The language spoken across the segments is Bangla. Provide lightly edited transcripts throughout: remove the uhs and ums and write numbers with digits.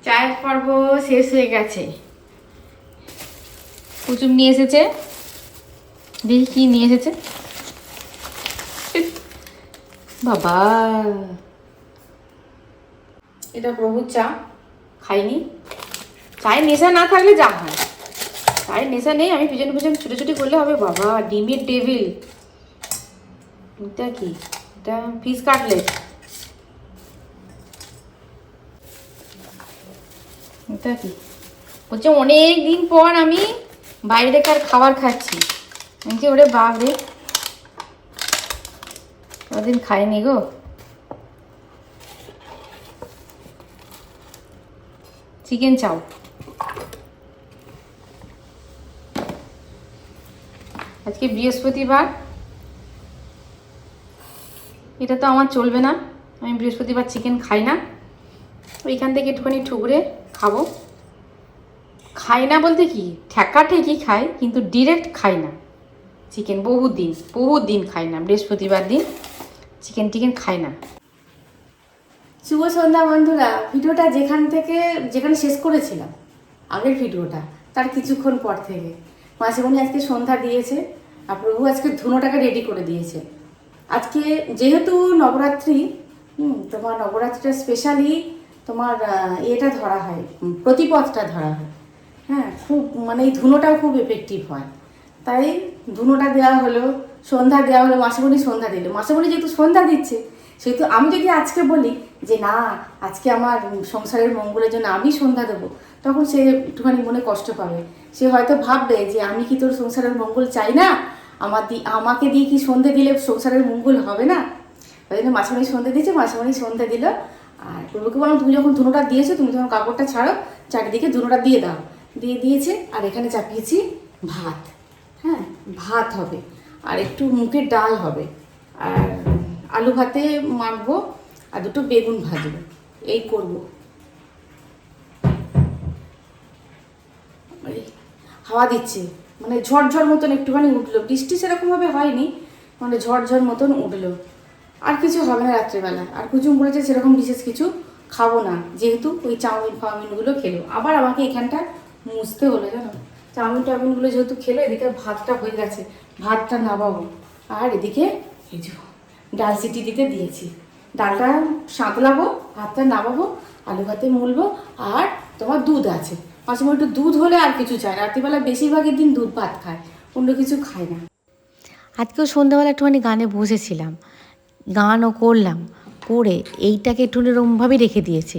চায়ের পর্ব শেষ হয়ে গেছে। কুচুম নিয়ে এসেছে, দেখি কি নিয়ে এসেছে। বাবা, এটা প্রভুর চা, খাইনি। চায়ের নেশা না থাকলে যা হয়, চায়ের নেশা নেই। আমি পিছনে পিছনে ছুটি করলে হবে। বাবা, ডিমের টেবিল, এটা কি? এটা ফিশ কাটলেট। এটা কি বলছে? অনেক দিন পর আমি বাইরেকার খাবার খাচ্ছি। আমি ওরে বাপ রে, কদিন খাইনি গো। চিকেন চাও। আজকে বৃহস্পতিবার, এটা তো আমার চলবে না। আমি বৃহস্পতিবার চিকেন খাই না। ওইখান থেকে একটুখানি ঠুকরে খাবো। খাই না বলতে কি, ঠেকা ঠেকি খাই, কিন্তু ডিরেক্ট খাই না চিকেন। বহুত দিন খাই না, বৃহস্পতিবার দিন চিকেন খাই না। শুভ সন্ধ্যা বন্ধুরা। ভিডিওটা যেখানে শেষ করেছিলাম, আগের ভিডিওটা, তার কিছুক্ষণ পর থেকে মাসিমণি আজকে সন্ধ্যা দিয়েছে আর প্রভু আজকে ধুনোটাকে রেডি করে দিয়েছে। আজকে যেহেতু নবরাত্রি, তোমার নবরাত্রিটা স্পেশালি তোমার এটা ধরা হয়, প্রতিপদটা ধরা হয়। হ্যাঁ, খুব মানে এই ধুনোটাও খুব এফেক্টিভ হয়। তাই ধুনোটা দেওয়া হলো, সন্ধ্যা দেওয়া হলো। মাসিমণি সন্ধ্যা দিল। মাসিমণি যেহেতু সন্ধ্যা দিচ্ছে, সেহেতু আমি যদি আজকে বলি যে না, আজকে আমার সংসারের মঙ্গলের জন্য আমি সন্ধ্যা দেবো, তখন সে একটুখানি মনে কষ্ট পাবে। সে হয়তো ভাববে যে আমি কি তোর সংসারের মঙ্গল চাই না, আমাকে দিয়ে কি সন্ধে দিলে সংসারের মঙ্গল হবে না? ওই জন্য মাসিমণি সন্ধে দিয়েছে, মাসিমণি সন্ধে দিল। আর প্রভুকে বললাম, তুমি যখন ধুনোটা দিয়েছো, তুমি যখন কাপড়টা ছাড়ো, চারিদিকে ধুনোটা দিয়ে দাও। দিয়েছে। আর এখানে চাপিয়েছি ভাত। হ্যাঁ, ভাত হবে, আর একটু মুগের ডাল হবে, আর আলু ভাতে মাখবো, আর দুটো বেগুন ভাজবো। এই করবো। হাওয়া দিচ্ছে, মানে ঝড়ঝড় মতন একটুখানি উঠলো। বৃষ্টি সেরকমভাবে হয়নি, মানে ঝড়ঝড় মতন উঠলো। আর কিছু হবে না রাত্রেবেলা। আর কুচুম বলেছে সেরকম বিশেষ কিছু খাবো না, যেহেতু ওই চাউমিনগুলো খেলো। আবার আমাকে এখানটা মুছতে হলো, জানো। চাউমিনগুলো যেহেতু খেলো, এদিকে ভাতটা হয়ে গেছে, ভাতটা নামাবো। আর এদিকে এই যে ডাল সিটি দিতে দিয়েছি, ডালটা সাঁতলাবো, ভাতটা নামাবো, আলু ভাতে মুলবো। আর তোমার দুধ আছে, মাঝে মাঝে একটু দুধ হলে আর কিছু চায় না। রাত্রিবেলা বেশিরভাগের দিন দুধ ভাত খায়, অন্য কিছু খায় না। আজকেও সন্ধ্যাবেলা একটুখানি গানে বসেছিলাম, গানও করলাম, করে এইটাকে একটু এরকমভাবেই রেখে দিয়েছি।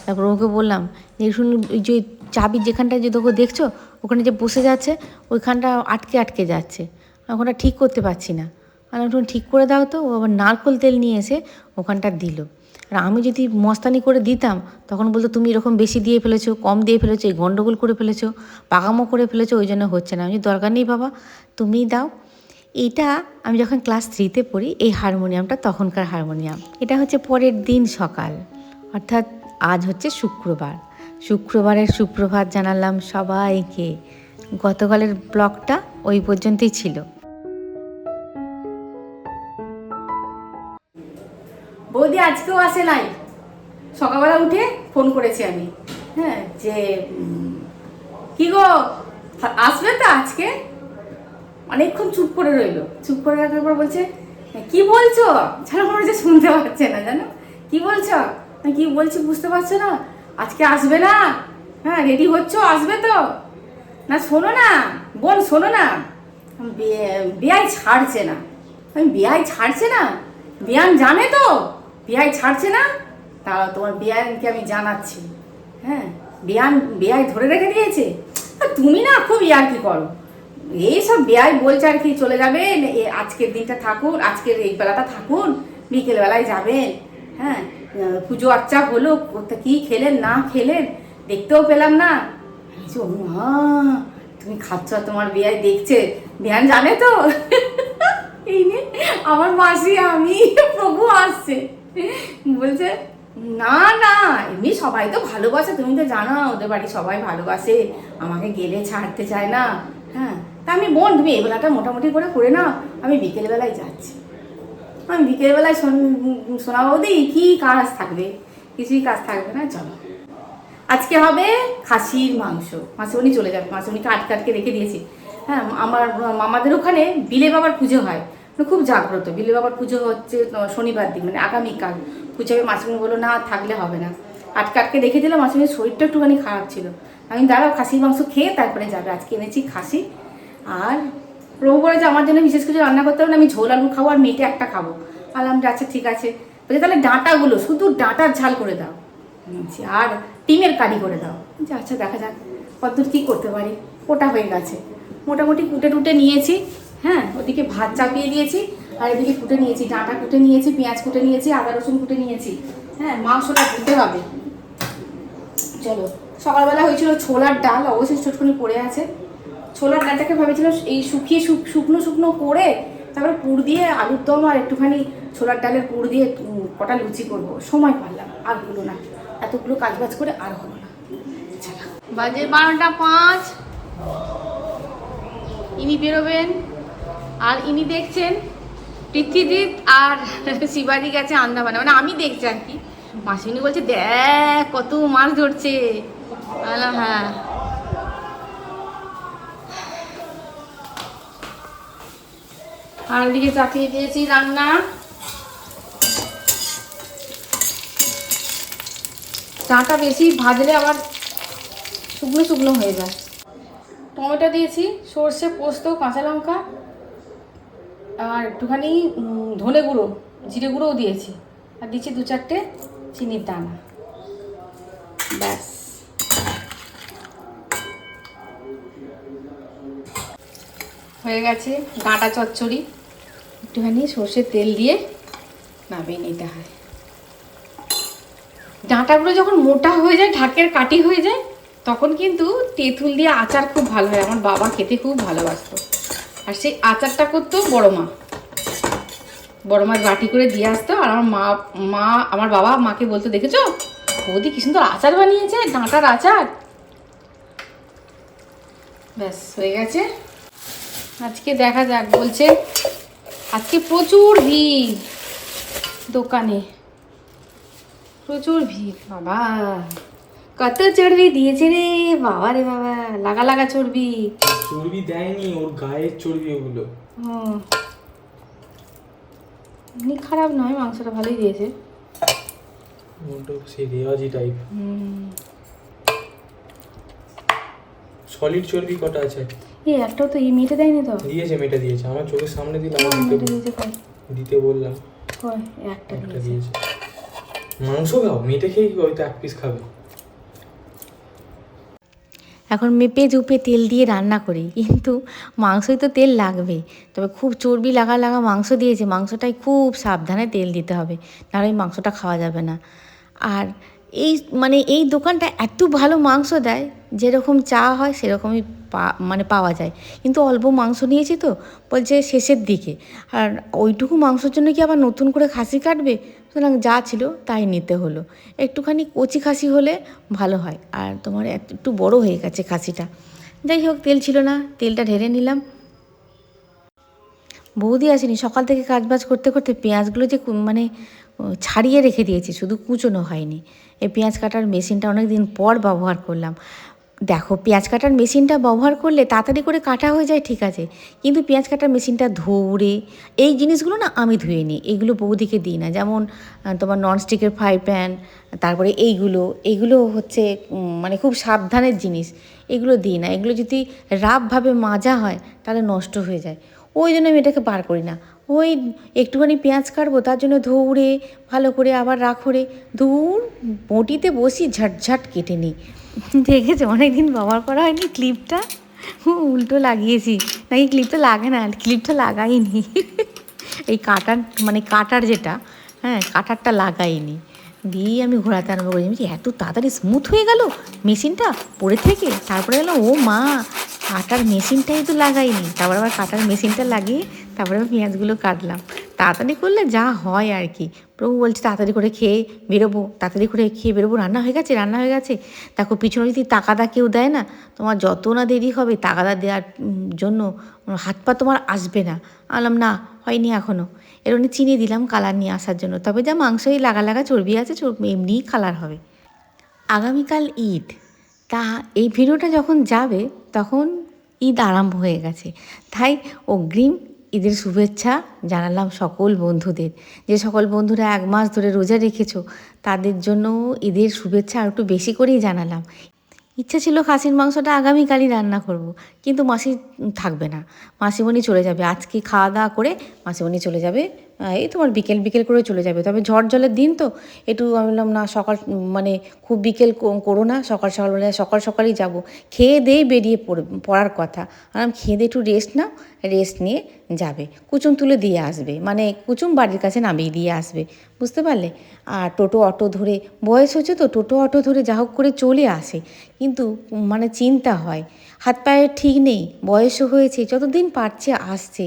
তারপর ওকে বললাম যে শুনুন, ওই যে চাবি যেখানটায় যে তোকে দেখছো, ওখানে যে বসে যাচ্ছে, ওইখানটা আটকে যাচ্ছে, ওখানটা ঠিক করতে পারছি না। আর একটু ঠিক করে দাও তো। ও আবার নারকোল তেল নিয়ে এসে ওখানটা দিল। আর আমি যদি মস্তানি করে দিতাম, তখন বলতো তুমি এরকম বেশি দিয়ে ফেলেছো, কম দিয়ে ফেলেছো, এই গন্ডগোল করে ফেলেছো, পাকামো করে ফেলেছো, ওই জন্য হচ্ছে না। আমি দরকার নেই বাবা, তুমিই দাও। এইটা আমি যখন ক্লাস 3তে পড়ি, এই হারমোনিয়ামটা তখনকার হারমোনিয়াম। এটা হচ্ছে পরের দিন সকাল, অর্থাৎ আজ হচ্ছে শুক্রবার। শুক্রবারের সুপ্রভাত জানালাম সবাইকে। গতকালের ব্লগটা ওই পর্যন্তই ছিল। বৌদি আজকেও আসে নাই। সকালবেলা উঠে ফোন করেছি আমি, হ্যাঁ, যে কি গো, আসবে তো আজকে? অনেকক্ষণ চুপ করে রইলো। চুপ করে রাখার পর বলছে, কি বলছো? যেন মনে হচ্ছে শুনতে পাচ্ছে না, জানো। কি বলছো? কি বলছি বুঝতে পারছো না? আজকে আসবে না? হ্যাঁ, রেডি হচ্ছ, আসবে তো? না শোনো না বোন, শোনো না, বেয়াই ছাড়ছে না। আমি বেয়াই ছাড়ছে না? বেয়ান জানে তো বেয়াই ছাড়ছে না। তা তোমার বেয়ানকে আমি জানাচ্ছি। হ্যাঁ, বেয়াই ধরে রেখে দিয়েছে। তুমি না খুব ইয়ার্কি করো। এইসব বেয়াই বলছে আর কি, চলে যাবেন, আজকের দিনটা থাকুন, আজকের এই বেলাটা থাকুন, বিকেলবেলায় যাবেন। হ্যাঁ, পুজো আর্চা হলো, কি খেলেন না খেলেন দেখতেও পেলাম না। মা, তুমি খাচ্ছ, তোমার বেয়াই দেখছে, বেয়ান জানে তো। এই নে আমার মাসি, আমি প্রভু আসছে, বলছে না না, এমনি সবাই তো ভালোবাসে, তুমি তো জানো ওদের বাড়ি সবাই ভালোবাসে, আমাকে গেলে ছাড়তে চায় না। হ্যাঁ, তা আমি বোন তুমি এই বেলাটা মোটামুটি করে নাও, আমি বিকেলবেলায় যাচ্ছি। আমি বিকেলবেলায় সোনা বৌদি কি কাজ থাকবে? কিছুই কাজ থাকবে না, চলো। আজকে হবে খাসির মাংস। মাসিমণি চলে যাবে, মাসিমণিকে আটকে রেখে দিয়েছি। হ্যাঁ, আমার আমাদের ওখানে বিলে বাবার পুজো হয়, মানে খুব জাগ্রত। বিলে বাবার পুজো হচ্ছে শনিবার দিন, মানে আগামীকাল পুজো হবে। মাসিমণি বললো না থাকলে হবে না, আটকে রেখে দিলাম। মাসিমণির শরীরটা একটুখানি খারাপ ছিল, আমি দাঁড়াও খাসির মাংস খেয়ে তারপরে যাবে। আজকে এনেছি খাসি। আর প্রভু বলে যে আমার জন্য বিশেষ কিছু রান্না করতে হবে না, আমি ঝোল আলু খাবো আর মেটে একটা খাবো। আলাম আচ্ছা ঠিক আছে। বলছে তাহলে ডাঁটাগুলো শুধু ডাঁটার ঝাল করে দাও, আর ডিমের কারি করে দাও। আচ্ছা দেখা যাক কতদূর কী করতে পারি। ওটা হয়ে গেছে মোটামুটি, কুটে টুটে নিয়েছি। হ্যাঁ, ওদিকে ভাত চাপিয়ে দিয়েছি আর এদিকে কুটে নিয়েছি, ডাঁটা কুটে নিয়েছি, পেঁয়াজ কুটে নিয়েছি, আদা রসুন কুটে নিয়েছি। হ্যাঁ, মাংসটা ধুতে হবে। চলো, সকালবেলা হয়েছিল ছোলার ডাল, অবশ্যই চটকুনি পড়ে আছে। ছোলার ডালটাকে ভেবেছিল এই শুকিয়ে শুকনো শুকনো করে তারপরে পুর দিয়ে আলুর দম আর একটুখানি ছোলার ডালের পুর দিয়ে কটা লুচি করবো। সময় পারলাম আর হলো না, এতগুলো কাজবাজ করে আর হলো না। বাজে 12টা 5। ইনি বেরোবেন আর ইনি দেখছেন পৃথ্বীজিৎ আর শিবাজি গেছে আন্দামানে, মানে আমি দেখছি আর কি। মাসিনী বলছে দেখ কত মাছ ধরছে। হ্যাঁ, আর ওদিকে চাপিয়ে দিয়েছি রান্না। চাটা বেশি ভাজলে আবার শুকনো শুকনো হয়ে যায়। টমেটো দিয়েছি, সর্ষে, পোস্ত, কাঁচা লঙ্কা আর একটুখানি ধনে গুঁড়ো, জিরে গুঁড়োও দিয়েছি, আর দিচ্ছি 2-4টে চিনির দানা। ব্যাস, হয়ে গেছে ডাঁটা চচ্চড়ি। একটুখানি সর্ষের তেল দিয়ে নামিয়ে নিতে হয়। ডাঁটাগুলো যখন মোটা হয়ে যায়, ঢাকের কাটি হয়ে যায়, তখন কিন্তু তেঁতুল দিয়ে আচার খুব ভালো হয়। আমার বাবা খেতে খুব ভালোবাসতো, আর সেই আচারটা করতো বড় মাছ বাটি করে দিয়ে আসতো। আর আমার বাবা মাকে বলতো, দেখেছো বৌদি কি সুন্দর আচার বানিয়েছে, ডাঁটার আচার। ব্যাস হয়ে গেছে। আজকে দেখা যাক, বলছে আজকে প্রচুর ভিড় দোকানে, প্রচুর ভিড়। বাবা কত চর্বি দিয়েছে রে বাবা, রে বাবা, লাগা চর্বি। চর্বি দেয়নি, ওর গায়ের চর্বি ওগুলো। এমনি খারাপ নয়, মাংসটা ভালোই দিয়েছে। ওটা সেই রেওয়াজি টাইপ। সলিড চর্বি কটা আছে? একটাও তো এই মেটে দেয়নি তো। দিয়েছে, মেটা দিয়েছে, আমার চোখের সামনে দিলাম, দিতে বললাম, একটা দিয়েছে। মাংস খাও, মেটে খেয়ে কি হয়তো 1 পিস খাবে। এখন মেপে ঝুপে তেল দিয়ে রান্না করি, কিন্তু মাংসই তো তেল লাগবে। তবে খুব চর্বি লাগা মাংস দিয়েছে, মাংসটাই খুব সাবধানে তেল দিতে হবে, নাহলে ওই মাংসটা খাওয়া যাবে না। আর এই দোকানটা এত ভালো মাংস দেয়, যেরকম চা হয় সেরকমই পাওয়া যায়। কিন্তু অল্প মাংস নিয়েছি তো, বলছে শেষের দিকে, আর ওইটুকু মাংসের জন্য কি আবার নতুন করে খাসি কাটবে? সুতরাং যা ছিল তাই নিতে হলো। একটুখানি কচি খাসি হলে ভালো হয়, আর তোমার একটু বড় হয়ে গেছে খাসিটা। যাই হোক, তেল ছিল না, তেলটা ঢেলে নিলাম। বৌদি আসেনি, সকাল থেকে কাজবাজ করতে করতে পেঁয়াজগুলো যে ছাড়িয়ে রেখে দিয়েছি, শুধু কুচোনো হয়নি। এই পেঁয়াজ কাটার মেশিনটা অনেক দিন পর ব্যবহার করলাম। দেখো, পেঁয়াজ কাটার মেশিনটা ব্যবহার করলে তাড়াতাড়ি করে কাটা হয়ে যায়, ঠিক আছে, কিন্তু পেঁয়াজ কাটার মেশিনটা ধরে এই জিনিসগুলো না আমি ধুয়ে নিই, এগুলো বৌদিকে দিই না। যেমন তোমার ননস্টিকের ফ্রাই প্যান, তারপরে এইগুলো হচ্ছে খুব সাবধানের জিনিস, এগুলো দিই না। এগুলো যদি রাফভাবে মাজা হয় তাহলে নষ্ট হয়ে যায়, ওই জন্য আমি এটাকে বার করি না। ওই একটুখানি পেঁয়াজ কাটবো, তার জন্য ধৌড়ে ভালো করে আবার রাখরে বটিতে বসি ঝটঝট কেটে নিই। দেখেছো, অনেকদিন ব্যবহার করা হয়নি ক্লিপটা, উল্টো লাগিয়েছি। নাকি ক্লিপটা লাগে না, ক্লিপটা লাগাইনি। এই কাটার যেটা, হ্যাঁ কাটারটা লাগাইনি, দিয়ে আমি ঘোরাতে আরম্ভ করেছি। এত তাড়াতাড়ি স্মুথ হয়ে গেল মেশিনটা পড়ে থেকে। তারপরে এলো, ও মা, কাটার মেশিনটাই তো লাগাইনি। তারপর আবার কাটার মেশিনটা লাগিয়ে তারপরে আমি পেঁয়াজগুলো কাটলাম। তাড়াতাড়ি করলে যা হয় আর কি। প্রভু বলছে তাড়াতাড়ি করে খেয়ে বেরোবো, রান্না হয়ে গেছে। দেখো, পিছনে যদি তাকাদা কেউ দেয় না, তোমার যত না দেরি হবে তাকাদা দেওয়ার জন্য হাত পা তোমার আসবে না। আনলাম না, হয়নি এখনও। এর চিনি দিলাম কালার নিয়ে আসার জন্য। তবে যা মাংসই লাগা চর্বি আছে, এমনিই কালার হবে। আগামীকাল ঈদ, তা এই ভিডিওটা যখন যাবে তখন ঈদ আরম্ভ হয়ে গেছে, তাই অগ্রিম ঈদের শুভেচ্ছা জানালাম সকল বন্ধুদের। যে সকল বন্ধুরা 1 মাস ধরে রোজা রেখেছো তাদের জন্য ঈদের শুভেচ্ছা আর একটু বেশি করেই জানালাম। ইচ্ছা ছিল খাসির মাংসটা আগামীকালই রান্না করব, কিন্তু মাসি থাকবে না, মাসিমণি চলে যাবে। আজকে খাওয়া দাওয়া করে মাসিমণি চলে যাবে, এই তোমার বিকেল বিকেল করে চলে যাবে। তবে ঝড় জলের দিন তো একটু আমি বললাম না সকাল মানে খুব বিকেল করো না, সকাল সকাল বলে সকাল সকালই যাব, খেয়ে দিয়ে বেরিয়ে পড়ার কথা। আর আমি খেয়ে দিয়ে একটু রেস্ট নাও, রেস্ট নিয়ে যাবে, কুচুম তুলে দিয়ে আসবে, মানে কুচুম বাড়ির কাছে নামিয়ে দিয়ে আসবে, বুঝতে পারলে। আর টোটো অটো ধরে, বয়স হচ্ছে তো টোটো অটো ধরে যা হোক করে চলে আসে, কিন্তু মানে চিন্তা হয়, হাত পায়ের ঠিক নেই, বয়সও হয়েছে, যতদিন পারছে আসছে।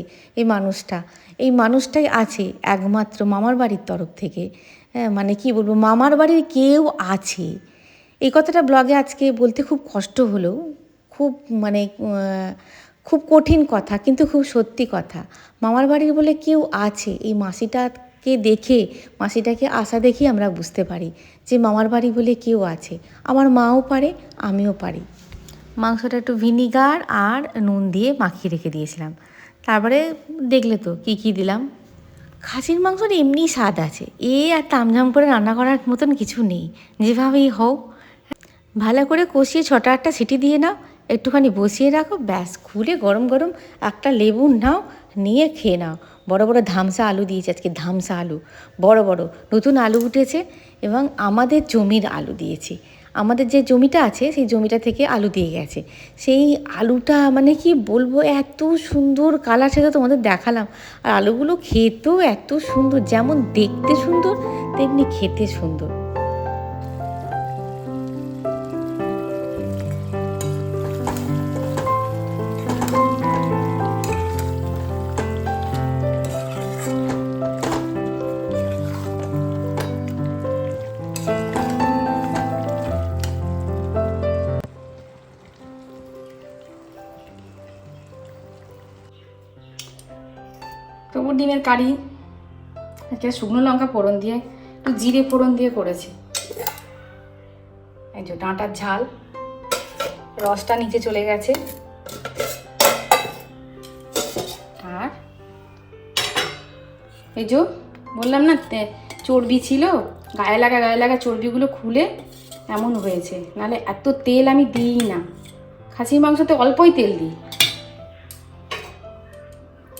এই মানুষটাই আছে একমাত্র মামার বাড়ির তরফ থেকে। হ্যাঁ, মানে কি বলবো, মামার বাড়ির কেউ আছে। এই কথাটা ব্লগে আজকে বলতে খুব কষ্ট হলো, খুব মানে খুব কঠিন কথা, কিন্তু খুব সত্যি কথা। মামার বাড়ির বলে কেউ আছে, এই মাসিটাকে দেখে, মাসিটাকে আশা দেখি আমরা বুঝতে পারি যে মামার বাড়ি বলে কেউ আছে। আমার মাও পারে, আমিও পারি। মাংসটা একটু ভিনিগার আর নুন দিয়ে মাখিয়ে রেখে দিয়েছিলাম। তারপরে দেখলে তো কী কী দিলাম। খাসির মাংসর এমনি স্বাদ আছে, আর তামঝাম করে রান্না করার মতন কিছু নেই, যেভাবেই হোক ভালো করে কষিয়ে 6-8টা সিটি দিয়ে নাও, একটুখানি বসিয়ে রাখো, ব্যাস খুলে গরম গরম একটা লেবু নাও, নিয়ে খেয়ে নাও। বড় বড় ধামসা আলু দিয়েছে আজকে, ধামসা আলু, বড় বড় নতুন আলু উঠেছে, এবং আমাদের জমির আলু দিয়েছি। আমাদের যে জমিটা আছে সেই জমিটা থেকে আলু দিয়ে গেছে। সেই আলুটা মানে কি বলবো, এত সুন্দর কালার, সেটা তোমাদের দেখালাম। আর আলুগুলো খেতেও এত সুন্দর, যেমন দেখতে সুন্দর তেমনি খেতে সুন্দর। তবু ডিমের কারি আজকে শুকনো লঙ্কা ফোড়ন দিয়ে, একটু জিরে ফোড়ন দিয়ে করেছি। এই যে ডাঁটার ঝাল, রসটা নিচে চলে গেছে। আর এই যে বললাম না চর্বি ছিল, গায়ে লাগা চর্বিগুলো খুলে এমন হয়েছে, নাহলে এত তেল আমি দিই না। খাসির মাংসতে অল্পই তেল দিই,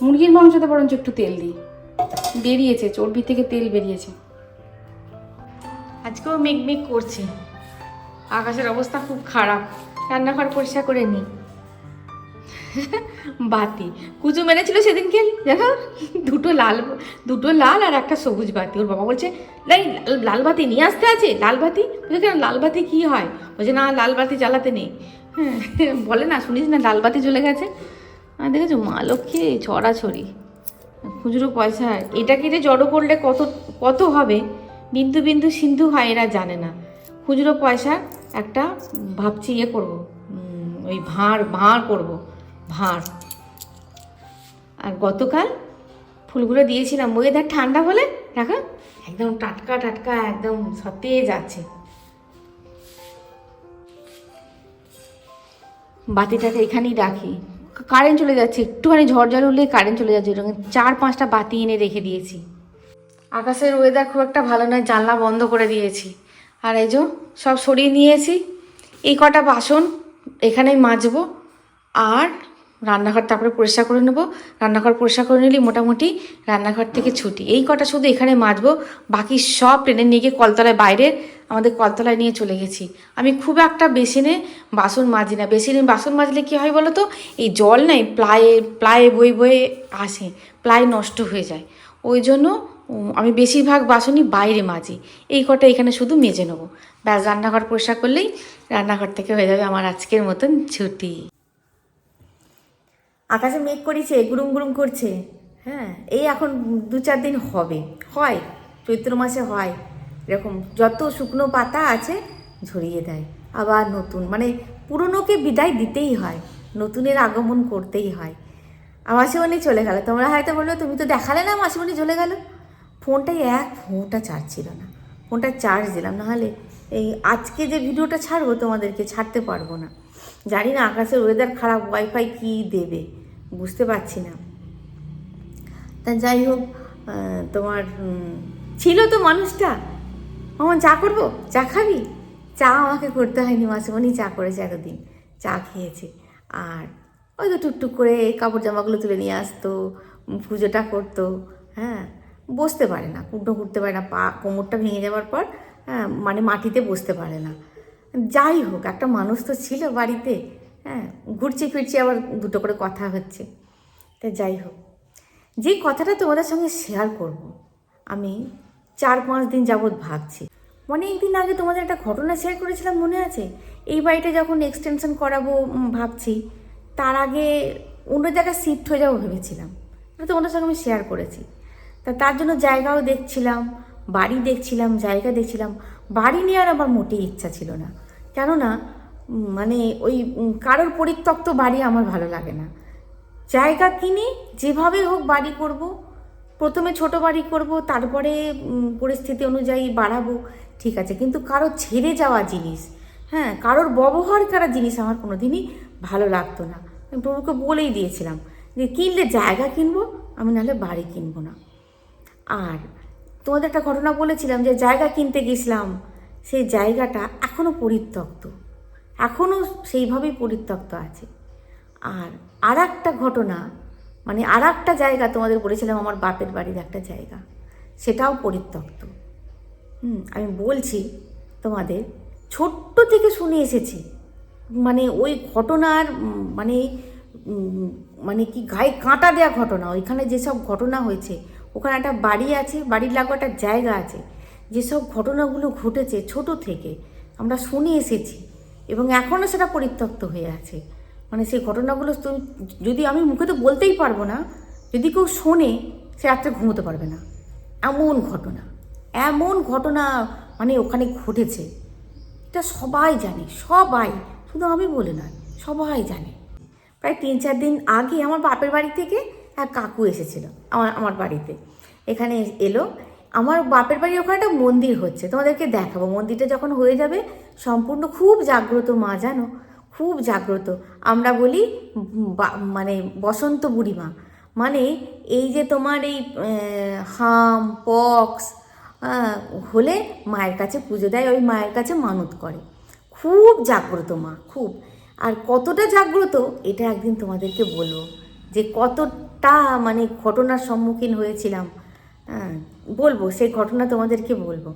মুরগির মাংসতে বরঞ্চ একটু তেল দিই। বেরিয়েছে চর্বি থেকে তেল বেরিয়েছে। আজকেও মেঘ করছে, আকাশের অবস্থা খুব খারাপ। রান্নাঘর পরিষ্কার করে নিই। বাতি কুচু মেনেছিল সেদিনকে, দেখো দুটো লাল আর একটা সবুজ বাতি। ওর বাবা বলছে লাল বাতি নিয়ে আসতে আছে, লাল বাতি। বলছে কেন, লাল বাতি কী হয়? বলছে না, লাল বাতি জ্বালাতে নেই। হ্যাঁ, বলে না, শুনিস না, লাল বাতি জ্বলে গেছে। আর দেখেছো মা লক্ষ্মী ছড়াছড়ি খুচরো পয়সা। এটাকে যে জড়ো করলে কত হবে, বিন্দু বিন্দু সিন্ধু হয়, এরা জানে না। খুচরো পয়সা একটা ভাবছি করবো, ওই ভাঁড় করবো, ভাঁড়। আর গতকাল ফুলগুলো দিয়েছিলাম, ওয়েদার ঠান্ডা বলে দেখো একদম টাটকা একদম সতেজ আছে। বাতিটাকে এখানেই রাখি, কারেন্ট চলে যাচ্ছে, একটুখানি ঝড় উঠলেই কারেন্ট চলে যাচ্ছে। এরকম 4-5টা বাতি এনে রেখে দিয়েছি। আকাশের ওয়েদার খুব একটা ভালো নয়, জানলা বন্ধ করে দিয়েছি। আর এই যে সব সরিয়ে নিয়েছি। এই কটা বাসন এখানেই মাজবো, আর রান্নাঘর তারপরে পরিষ্কার করে নেবো। রান্নাঘর পরিষ্কার করে নিলেই মোটামুটি রান্নাঘর থেকে ছুটি। এই কটা শুধু এখানে মাজবো, বাকি সব টেনে নিয়ে গিয়ে কলতলায়, বাইরে আমাদের কলতলায় নিয়ে চলে গেছি। আমি খুব একটা বেসিনে বাসন মাজি না। বেসিনে বাসন মাজলে কী হয় বলো তো, এই জল নাই প্লায়ে বয়ে আসে, প্লাই নষ্ট হয়ে যায়। ওই জন্য আমি বেশিরভাগ বাসনই বাইরে মাজি। এই কটা এখানে শুধু মেজে নেবো, ব্যাস। রান্নাঘর পরিষ্কার করলেই রান্নাঘর থেকে হয়ে যাবে আমার আজকের মতন ছুটি। আকাশে মেঘ করেছে, গুড়ুম করছে। হ্যাঁ, এই এখন 2-4 দিন হয়, চৈত্র মাসে হয় এরকম। যত শুকনো পাতা আছে ঝরিয়ে দেয়, আবার নতুন, মানে পুরনোকে বিদায় দিতেই হয়, নতুনের আগমন করতেই হয়। মাসিমণি চলে গেল। তোমরা হয়তো বললো তুমি তো দেখালে না মাসিমণি চলে গেল। ফোনটায় 1 ফোঁটা চার্জ ছিল না, ফোনটা চার্জ দিলাম, নাহলে এই আজকে যে ভিডিওটা ছাড়বো তোমাদেরকে ছাড়তে পারবো না, জানি না আকাশের ওয়েদার খারাপ, ওয়াইফাই কি দেবে বুঝতে পারছি না। তা যাই হোক, তোমার ছিল তো মানুষটা, আমার চা করবো, চা খাবি, চা আমাকে করতে হয়নি, মাসিমণি চা করেছে এতদিন, চা খেয়েছে। আর ওই তো টুকটুক করে কাপড় জামাগুলো তুলে নিয়ে আসতো, পুজোটা করতো। হ্যাঁ, বসতে পারে না, কুটনো করতে পারে না, পা কোমরটা ভেঙে যাওয়ার পর হ্যাঁ মানে মাটিতে বসতে পারে না। যাই হোক, একটা মানুষ তো ছিল বাড়িতে। হ্যাঁ, ঘুরছি ফিরছি, আবার দুটো করে কথা হচ্ছে। তা যাই হোক, যে কথাটা তোমাদের সঙ্গে শেয়ার করব, আমি 4-5 দিন যাবৎ ভাবছি। অনেক দিন আগে তোমাদের একটা ঘটনা শেয়ার করেছিলাম, মনে আছে? এই বাড়িটা যখন এক্সটেনশন করাবো ভাবছি, তার আগে অন্য জায়গায় শিফট হয়ে যাবো ভেবেছিলাম। এটা তোমাদের সঙ্গে আমি শেয়ার করেছি। তার জন্য জায়গাও দেখছিলাম, বাড়ি দেখছিলাম, জায়গা দেখছিলাম। বাড়ি নেওয়ার আমার মোটেই ইচ্ছা ছিল না, কেননা মানে ওই কারোর পরিত্যক্ত বাড়ি আমার ভালো লাগে না। জায়গা কিনে যেভাবে হোক বাড়ি করব, প্রথমে ছোট বাড়ি করব, তারপরে পরিস্থিতি অনুযায়ী বাড়াবো, ঠিক আছে, কিন্তু কারো ছেড়ে যাওয়া জিনিস, হ্যাঁ, কারোর ব্যবহার করা জিনিস আমার কোনো দিনই ভালো লাগতো না। আমি প্রভুকে বলেই দিয়েছিলাম যে কিনলে জায়গা কিনবো, আমি নাহলে বাড়ি কিনবো না। আর তোমাদের একটা ঘটনা বলেছিলাম যে জায়গা কিনতে গেছিলাম, সেই জায়গাটা এখনও পরিত্যক্ত, এখনও সেইভাবেই পরিত্যক্ত আছে। আর একটা ঘটনা, মানে আর একটা জায়গা তোমাদের বলেছিলাম, আমার বাপের বাড়ির একটা জায়গা, সেটাও পরিত্যক্ত। আমি বলছি তোমাদের, ছোট্ট থেকে শুনে এসেছি, মানে ওই ঘটনার মানে মানে কি গায়ে কাঁটা দেওয়া ঘটনা। ওইখানে যেসব ঘটনা হয়েছে, ওখানে একটা বাড়ি আছে, বাড়ির লাগো একটা জায়গা আছে, যেসব ঘটনাগুলো ঘটেছে ছোট থেকে আমরা শুনে এসেছি, এবং এখনও সেটা পরিত্যক্ত হয়ে আছে। মানে সেই ঘটনাগুলো তুমি যদি, আমি মুখে তো বলতেই পারবো না, যদি কেউ শোনে সে রাত্রে ঘুমোতে পারবে না, এমন ঘটনা, এমন ঘটনা মানে ওখানে ঘটেছে। এটা সবাই জানে, সবাই, শুধু আমি বলে নয়, সবাই জানে। প্রায় 3-4 দিন আগে আমার বাপের বাড়ি থেকে এক কাকু এসেছিল আমার বাড়িতে, এখানে এলো। আমার বাপের বাড়ি ওখানে একটা মন্দির হচ্ছে, তোমাদেরকে দেখাবো। মন্দিরটা যখন হয়ে যাবে সম্পূর্ণ, খুব জাগ্রত মা, জানো, খুব জাগ্রত। আমরা বলি মানে বসন্ত বুড়িমা, মানে এই যে তোমার এই হাম পক্স হলে মায়ের কাছে পুজো দেয়, ওই মায়ের কাছে মানত করে। খুব জাগ্রত মা, খুব। আর কতটা জাগ্রত এটা একদিন তোমাদেরকে বলবো, যে কতটা মানে ঘটনার সম্মুখীন হয়েছিলাম, বলবো, সেই ঘটনা তোমাদেরকে বলবো।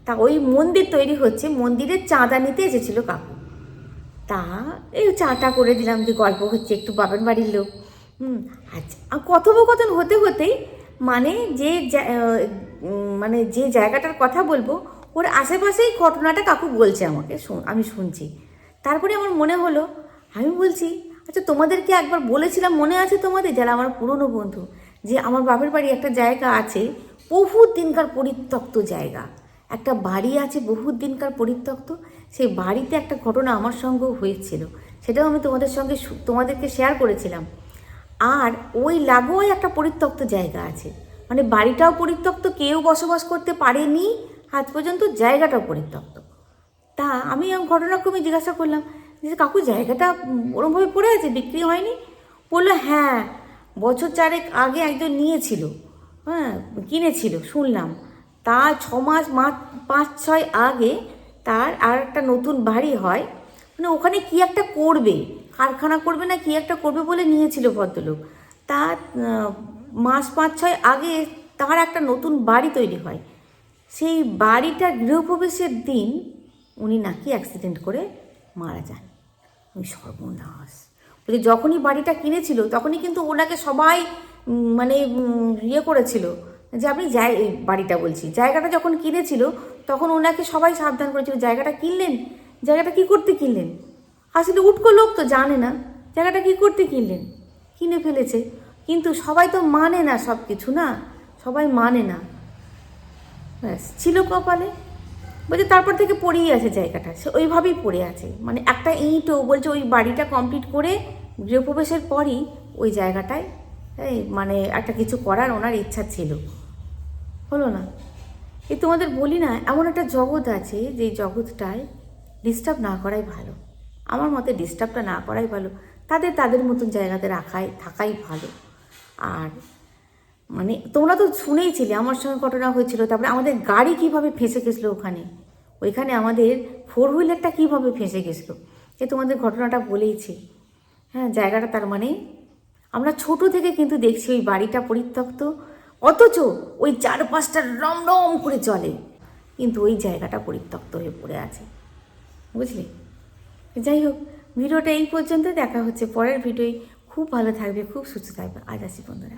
তা ওই মন্দির তৈরি হচ্ছে, মন্দিরের চাঁদা নিতে এসেছিল কাকু। তা এই চাটা করে দিলাম, যে গল্প হচ্ছে একটু, বাবার বাড়ির লোক। আচ্ছা, কথোপকথন হতে হতেই মানে যে জায়গাটার কথা বলবো, ওর আশেপাশেই ঘটনাটা কাকু বলছে আমাকে, আমি শুনছি। তারপরে আমার মনে হলো, আমি বলছি, আচ্ছা তোমাদেরকে একবার বলেছিলাম, মনে আছে তোমাদের, যারা আমার পুরনো বন্ধু, যে আমার বাপের বাড়ি একটা জায়গা আছে, বহুত দিনকার পরিত্যক্ত জায়গা, একটা বাড়ি আছে বহুত দিনকার পরিত্যক্ত। সেই বাড়িতে একটা ঘটনা আমার সঙ্গেও হয়েছিল, সেটাও আমি তোমাদেরকে শেয়ার করেছিলাম। আর ওই লাগোয় একটা পরিত্যক্ত জায়গা আছে, মানে বাড়িটাও পরিত্যক্ত, কেউ বসবাস করতে পারেনি আজ পর্যন্ত, জায়গাটাও পরিত্যক্ত। তা আমি ঘটনাক্রমে জিজ্ঞাসা করলাম যে কাকু জায়গাটা ওরমভাবে পড়ে আছে, বিক্রি হয়নি? বললো হ্যাঁ, বছর 4 আগে একজন নিয়েছিল, হ্যাঁ কিনেছিল শুনলাম। তার 6 মাস 5-6 আগে তার আর একটা নতুন বাড়ি হয়, মানে ওখানে কি একটা করবে, কারখানা করবে না কি একটা করবে বলে নিয়েছিল ভদ্রলোক। তার মাস 5-6 আগে তার একটা নতুন বাড়ি তৈরি হয়। সেই বাড়িটার গৃহপ্রবেশের দিন উনি নাকি অ্যাক্সিডেন্ট করে মারা যান। ওই সর্বনাশ। বলছি যখনই বাড়িটা কিনেছিল তখনই কিন্তু ওনাকে সবাই মানে করেছিল যে আপনি বাড়িটা বলছি, জায়গাটা যখন কিনেছিল তখন ওনাকে সবাই সাবধান করেছিল, জায়গাটা কিনলেন, জায়গাটা কী করতে কিনলেন? আসলে উটকো লোক তো জানে না জায়গাটা কী করতে কিনলেন, কিনে ফেলেছে। কিন্তু সবাই তো মানে না, সব কিছু না, সবাই মানে না, ব্যাস ছিল কপালে। বলছে তারপর থেকে পড়েই আছে জায়গাটা, সে ওইভাবেই পড়ে আছে, মানে একটা ইঁটও, বলছে ওই বাড়িটা কমপ্লিট করে গৃহপ্রবেশের পরই ওই জায়গাটায় মানে একটা কিছু করার ওনার ইচ্ছা ছিল, হলো না। এই তোমাদের বলি না, এমন একটা জগৎ আছে যে জগৎটায় ডিস্টার্ব না করাই ভালো। আমার মতে ডিস্টার্বটা না করাই ভালো, তাদের মতন জায়গাতে থাকাই ভালো। আর মানে তোমরা তো শুনেইছিলে আমার সঙ্গে ঘটনা হয়েছিল, তারপরে আমাদের গাড়ি কীভাবে ফেঁসে গেছিলো ওইখানে আমাদের 4 হুইলারটা কীভাবে ফেঁসে গেছিলো, এ তোমাদের ঘটনাটা বলেইছি। হ্যাঁ, জায়গাটা তার মানে আমরা ছোট থেকে কিন্তু দেখছি ওই বাড়িটা পরিত্যক্ত, অথচ ওই চারপাশটা রমরম করে চলে, কিন্তু ওই জায়গাটা পরিত্যক্ত হয়ে পড়ে আছে, বুঝলে? যাই হোক, ভিডিওটা এই পর্যন্ত, দেখা হচ্ছে পরের ভিডিওয়। খুব ভালো থাকবে, খুব সুস্থ থাকবে। আজ আসি বন্ধুরা।